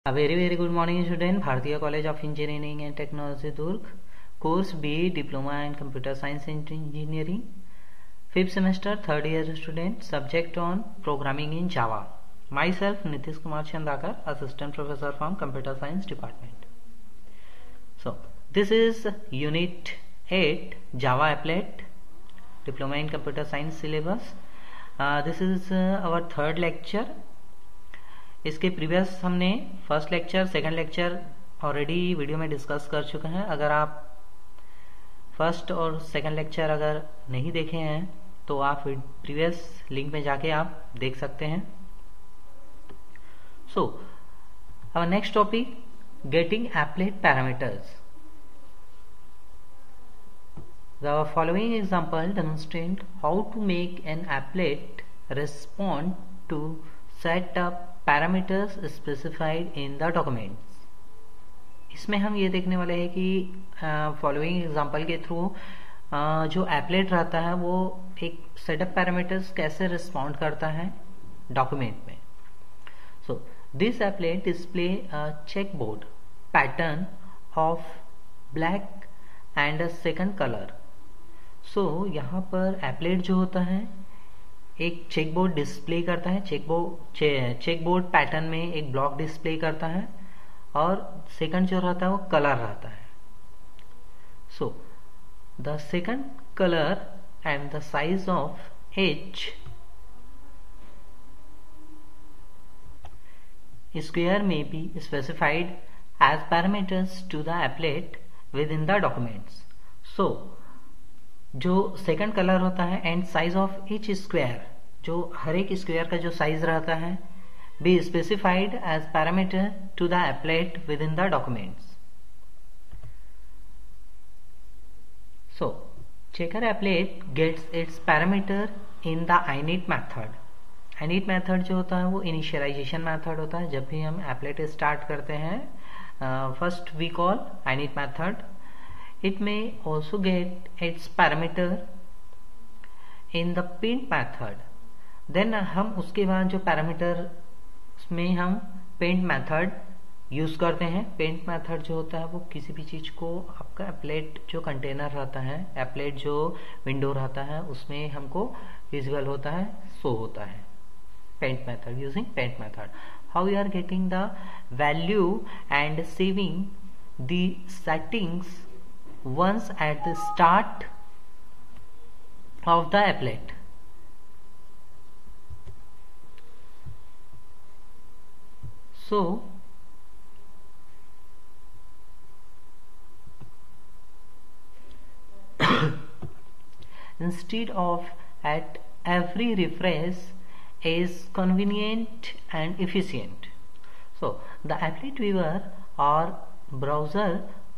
A very good morning student. Bharatiya College of Engineering and Technology Durg, course B Diploma in Computer Science and Engineering, 5th semester 3rd year student, subject on programming in Java. Myself Nitish Kumar Chandakar, assistant professor from Computer Science department. So this is unit 8 Java Applet Diploma in Computer Science syllabus. This is our third lecture. इसके previous हमने first lecture second lecture already video में discuss कर चुके हैं. अगर आप first और second lecture अगर नहीं देखे हैं तो आप प्रीवियस लिंक में जाके आप देख सकते हैं. So our next topic getting applet parameters. The following example demonstrate how to make an applet respond to set up parameters specified in the documents. इसमें हम ये देखने वाले हैं कि फॉलोइंग एग्जांपल के थ्रू जो एप्लेट रहता है वो एक सेटअप पैरामीटर्स कैसे रिस्पॉन्ड करता है डॉक्यूमेंट में. So this applet display a checkerboard pattern of black and a second colour. So यहाँ पर एप्लेट जो होता है एक चेकबोर्ड डिस्प्ले करता है. चेकबोर्ड पैटर्न में एक ब्लॉक डिस्प्ले करता है और सेकंड जो रहता है वो कलर रहता है. So the second colour and the size of each square may be specified as parameters to the applet within the documents. So जो सेकंड कलर होता है and size of each square, जो हर एक square का जो size रहता है be specified as parameter to the applet within the documents. So checker applet gets its parameter in the init method. init method जो होता है वो इनिशियलाइजेशन मेथड होता है. जब भी हम एप्लेट स्टार्ट करते हैं first we call init method. It may also get its parameter in the paint method. Then हम उसके बाद जो पैरामीटर में हम पेंट मेथड यूज करते हैं. पेंट मेथड जो होता है वो किसी भी चीज को आपका एप्लेट जो कंटेनर रहता है, एप्लेट जो विंडो रहता है उसमें हमको विजिबल होता है, शो होता है. Paint method using paint method. How we are getting the value and saving the settings once at the start of the applet. So instead of at every refresh is convenient and efficient. So the applet viewer or browser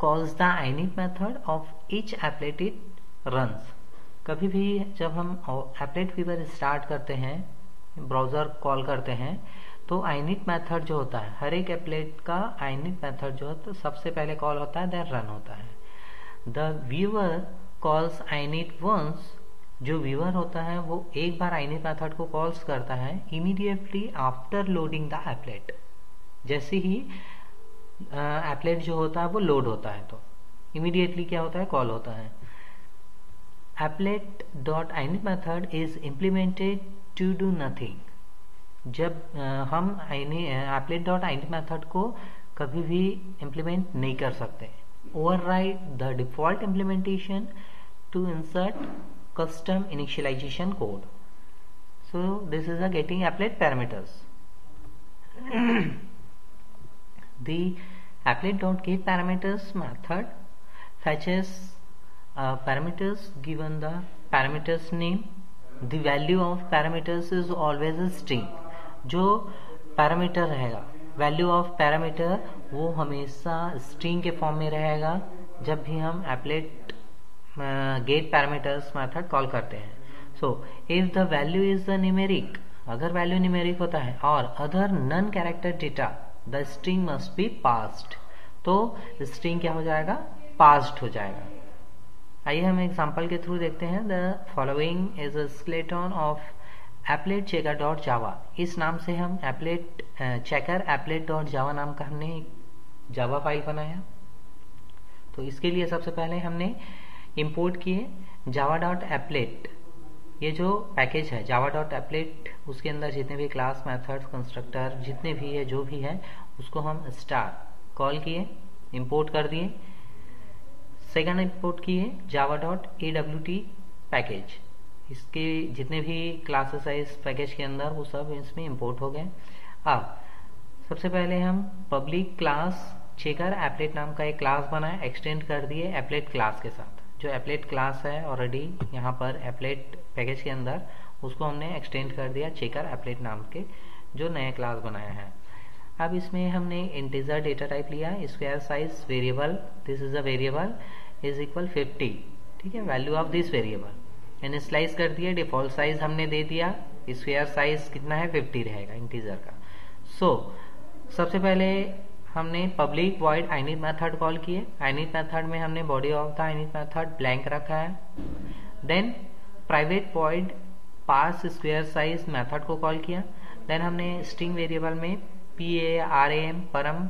calls the init method of each applet it runs. कभी भी जब हम applet viewer start करते हैं, browser call करते हैं, तो init method जो होता है हर एक एप्लेट का init मेथड जो है तो सबसे पहले कॉल होता है, देन रन होता है. The viewer calls init once. जो व्यूअर होता है वो एक बार init मेथड को कॉल्स करता है immediately after loading the applet. जैसे ही एप्लेट जो होता है वो लोड होता है तो इमीडिएटली क्या होता है, कॉल होता है. Applet dot init method is implemented to do nothing. जब हम एप्लेट डॉट init मेथड को कभी भी इम्प्लीमेंट नहीं कर सकते. Override the default implementation to insert custom initialisation code. So this is a getting applet parameters. The applet.getParameters method fetches parameters given the parameters name. The value of parameters is always a string. जो parameter रहेगा, value of parameter वो हमेशा string के form में रहेगा जब भी हम applet get parameters method call करते हैं. So if the value is the numeric, अगर वैल्यू न्यूमेरिक होता है और other non character data the string must be passed, तो स्ट्रिंग क्या हो जाएगा, पास्ड हो जाएगा. आइए हम एग्जांपल के थ्रू देखते हैं. The following is a skeleton of applet checker dot जावा, इस नाम से हम एप्लेट चेकर एप्लेट डॉट जावा नाम का हमने जावा फाइल बनाया। तो इसके लिए सबसे पहले हमने इंपोर्ट किए जावा डॉट एप्लेट, ये जो पैकेज है जावा डॉट एप्लेट, उसके अंदर जितने भी क्लास मेथड्स कंस्ट्रक्टर जितने भी है जो भी है उसको हम स्टार कॉल किए, इंपोर्ट कर दिए। सेकंड इंपोर्ट किए जावा डॉट AWT पैकेज, इसके जितने भी क्लासेस है इस पैकेज के अंदर वो सब इसमें इंपोर्ट हो गए। अब सबसे पहले हम पब्लिक क्लास चेकर एप्लेट नाम का एक क्लास बनाए, एक्सटेंड कर दिए एप्लेट क्लास के साथ। जो एप्लेट क्लास है ऑलरेडी यहाँ पर एप्लेट पैकेज के अंदर, उसको हमने एक्सटेंड कर दिया चेकर एप्लेट नाम के जो नया क्लास बनाया है। अब इसमें हमने इंटीजर डेटा टाइप लिया, square size variable, this is a variable is equal 50, ठीक है, value of this variable. Initialise कर दिया, डिफॉल्ट साइज हमने दे दिया, स्क्वायर साइज कितना है 50 रहेगा इंटीजर का। सबसे पहले हमने public void init method call किए, init मेथड में हमने body of the init method blank रखा है। Then private void parse square size method को कॉल किया। देन हमने स्ट्रिंग वेरिएबल में PARAM परम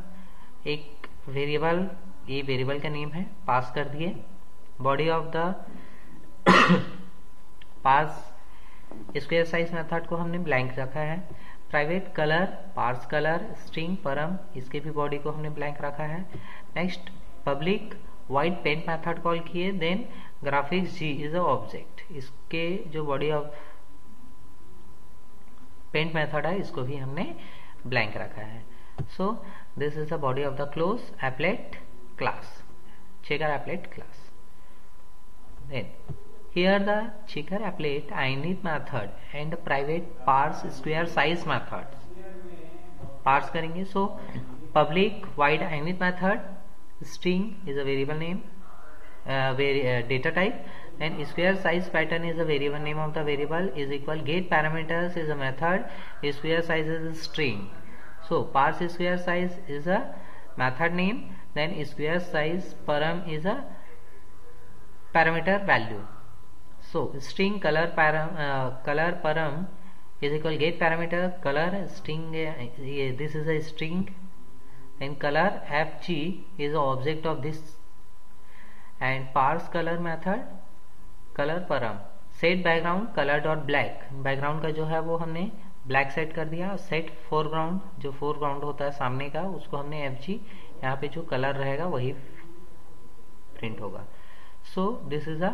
एक वेरिएबल, ये वेरिएबल का नेम है, पास कर दिए। Body of the parse square size method को हमने ब्लैंक रखा है। Private colour parse colour string param, इसके भी बॉडी को हमने ब्लैंक रखा है। Next public void paint method call किए। Then graphics G is a object, इसके जो बॉडी ऑफ पेंट मेथड है इसको भी हमने ब्लैंक रखा है। So this is the body of the close applet class, checker applet class. Then here the checker applet init method and private parse square size method parse करेंगे। so public void init method, string is a variable name, data type, and square size pattern is a variable name of the variable, is equal get parameters is a method, square size is a string. so parse square size is a method name, then square size param is a parameter value. So string color param is equal get parameter color string, this is a string, and color FG is the object of this, and parse color method color param, set background color dot black, background का जो है वो हमने black set कर दिया। set foreground, जो foreground होता है सामने का, उसको हमने FG, यहाँ पे जो कलर रहेगा वही प्रिंट होगा। so this is a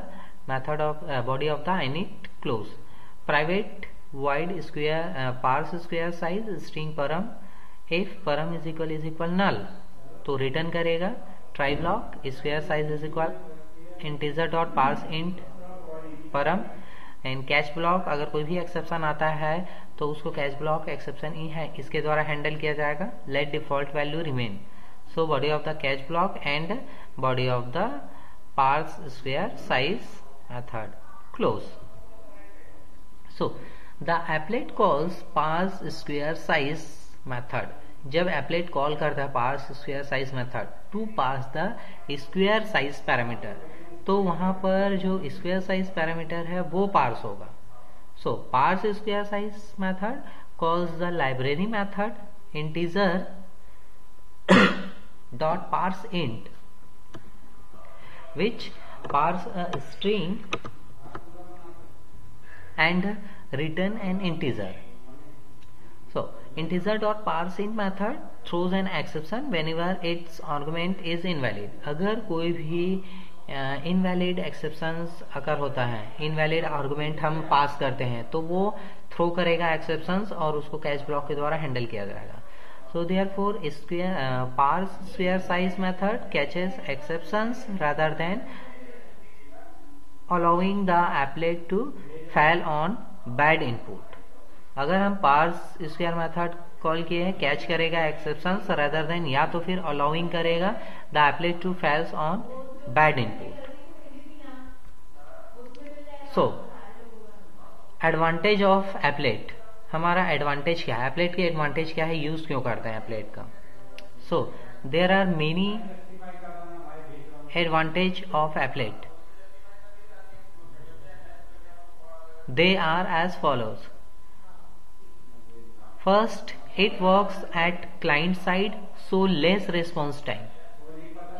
method of body of the init close. private void square parse square size string param, if param is equal null तो रिटर्न करेगा। try block square size is equal integer dot parse int param, and catch block अगर कोई भी exception आता है तो उसको catch block exception ई है इसके द्वारा हैंडल किया जाएगा। Let default value remain, so body of the catch block and body of the parse square size method close. so the applet calls parse square size method, जब applet call करता है parse square size method to pass the square size parameter, तो वहां पर जो square size parameter है वो parse होगा। so parse square size method calls the library method integer dot parse int which parse a string and return an integer. so integer dot parse int method throws an exception whenever its argument is invalid. अगर कोई भी invalid exceptions अगर होता है, invalid argument हम पास करते हैं तो वो थ्रो करेगा एक्सेप्शंस और उसको कैच ब्लॉक के द्वारा हैंडल किया जाएगा। so therefore parse square size method catches exceptions rather than allowing the applet to fail on bad input. अगर हम पार्स स्क्वायर मेथड कॉल किए हैं कैच करेगा एक्सेप्शंस रादर देन, या तो फिर अलाउइंग करेगा the applet to fails on bad input. So advantage of applet, हमारा एडवांटेज क्या है, एप्लेट की एडवांटेज क्या है, यूज क्यों करते हैं एप्लेट का। So there are many advantage of applet, they are as follows. First, it works at client side so less response time.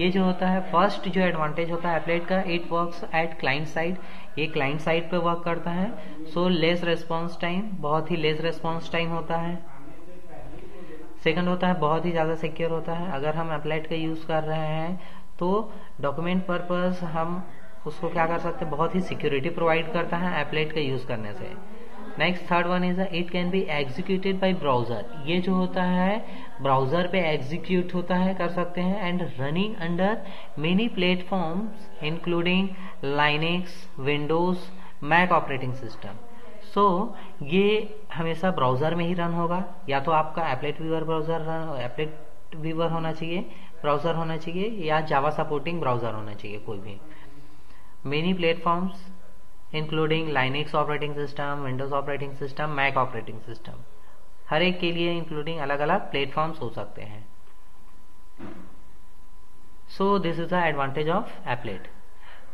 ये जो होता है फर्स्ट जो एडवांटेज होता है एप्लेट का, it works at client side, ये क्लाइंट साइड पे वर्क करता है। सो लेस रिस्पॉन्स टाइम, बहुत ही लेस रिस्पॉन्स टाइम होता है। सेकंड होता है बहुत ही ज्यादा सिक्योर होता है। अगर हम एप्लेट का यूज कर रहे हैं तो डॉक्यूमेंट पर्पस हम उसको क्या कर सकते हैं, बहुत ही सिक्योरिटी प्रोवाइड करता है एप्लेट का यूज करने से। Next third one is it can be executed by browser. ये जो होता है ब्राउजर पे एग्जीक्यूट होता है, कर सकते हैं, and running under many platforms including Linux, Windows, Mac operating system. So ये हमेशा ब्राउजर में ही रन होगा, या तो आपका एप्लेट व्यूअर होना चाहिए, ब्राउजर होना चाहिए, या जावा सपोर्टिंग ब्राउजर होना चाहिए कोई भी। Many platforms including Linux operating system, Windows operating system, Mac operating system, हर एक के लिए इंक्लूडिंग अलग अलग प्लेटफॉर्म्स हो सकते हैं। So this is the advantage of applet.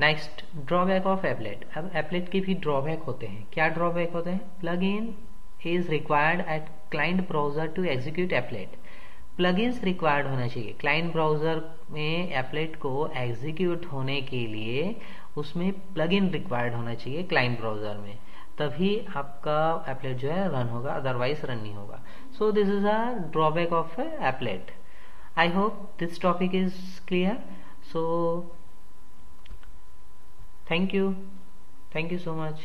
Next, drawback of applet. अब एप्लेट के भी ड्रॉबैक होते हैं। क्या ड्रॉबैक होते हैं? Plug in is required at client browser to execute applet. Plugins required होना चाहिए क्लाइंट ब्राउजर में एप्लेट को एग्जीक्यूट होने के लिए, उसमें प्लगइन रिक्वायर्ड होना चाहिए क्लाइंट ब्राउजर में, तभी आपका एप्लेट जो है रन होगा, अदरवाइज रन नहीं होगा। सो this is a drawback of applet. I hope this topic is clear. So thank you so much.